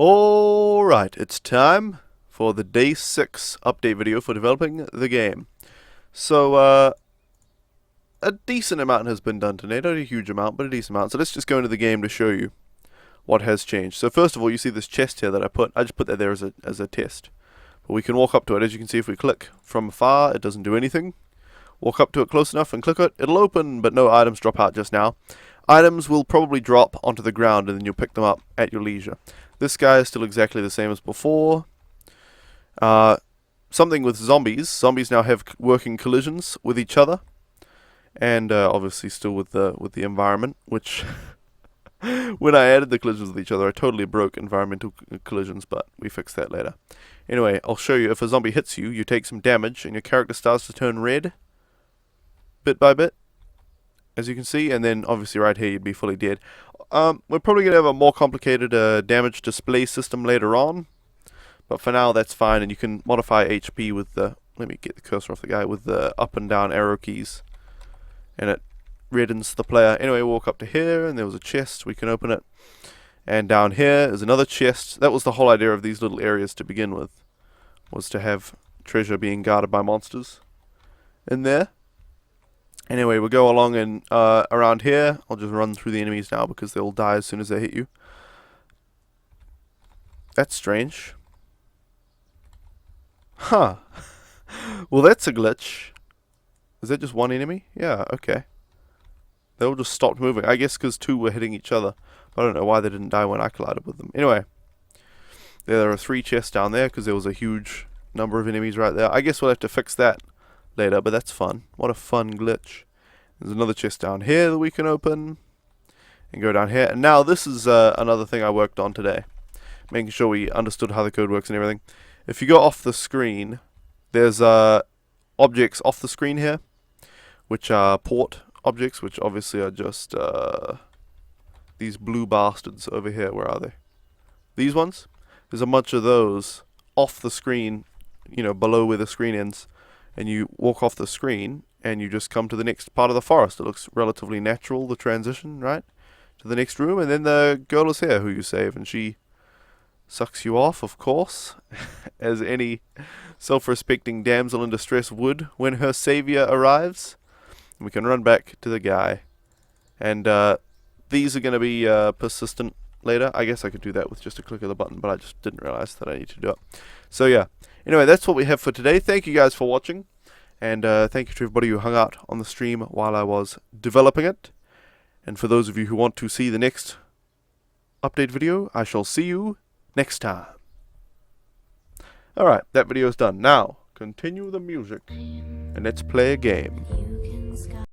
Alright, it's time for the Day 6 update video for developing the game. So, a decent amount has been done today. Not a huge amount, but a decent amount. So let's just go into the game to show you what has changed. So first of all, you see this chest here that I just put that there as a test. But we can walk up to it. As you can see, if we click from afar, it doesn't do anything. Walk up to it close enough and click it, it'll open, but no items drop out just now. Items will probably drop onto the ground and then you'll pick them up at your leisure. This guy is still exactly the same as before. Something with zombies. Zombies now have working collisions with each other. And obviously still with the environment, which when I added the collisions with each other, I totally broke environmental collisions, but we fixed that later. Anyway, I'll show you. If a zombie hits you, you take some damage and your character starts to turn red bit by bit, as you can see, and then obviously right here you'd be fully dead. We're probably going to have a more complicated damage display system later on, but for now that's fine, and you can modify HP with the, let me get the cursor off the guy, with the up and down arrow keys, and it reddens the player. Anyway, walk up to here, and there was a chest, we can open it, and down here is another chest. That was the whole idea of these little areas to begin with, was to have treasure being guarded by monsters in there. Anyway, we'll go along and around here. I'll just run through the enemies now because they'll die as soon as they hit you. That's strange. Huh. Well, that's a glitch. Is that just one enemy? Yeah, okay. They all just stopped moving. I guess because two were hitting each other. I don't know why they didn't die when I collided with them. Anyway, there are 3 chests down there because there was a huge number of enemies right there. I guess we'll have to fix that later, but that's fun. What a fun glitch. There's another chest down here that we can open and go down here. And now this is another thing I worked on today, making sure we understood how the code works and everything. If you go off the screen, there's objects off the screen here, which are port objects, which obviously are just these blue bastards over here. Where are they? These ones? There's a bunch of those off the screen, you know, below where the screen ends. And you walk off the screen and you just come to the next part of the forest. It looks relatively natural, the transition, right? To the next room, and then the girl is here who you save, and she sucks you off, of course, as any self-respecting damsel in distress would when her savior arrives. And we can run back to the guy. And these are going to be persistent later. I guess I could do that with just a click of the button, but I just didn't realize that I need to do it. So yeah. Anyway, that's what we have for today. Thank you guys for watching, and thank you to everybody who hung out on the stream while I was developing it. And for those of you who want to see the next update video, I shall see you next time. Alright, that video is done. Now, continue the music, and let's play a game.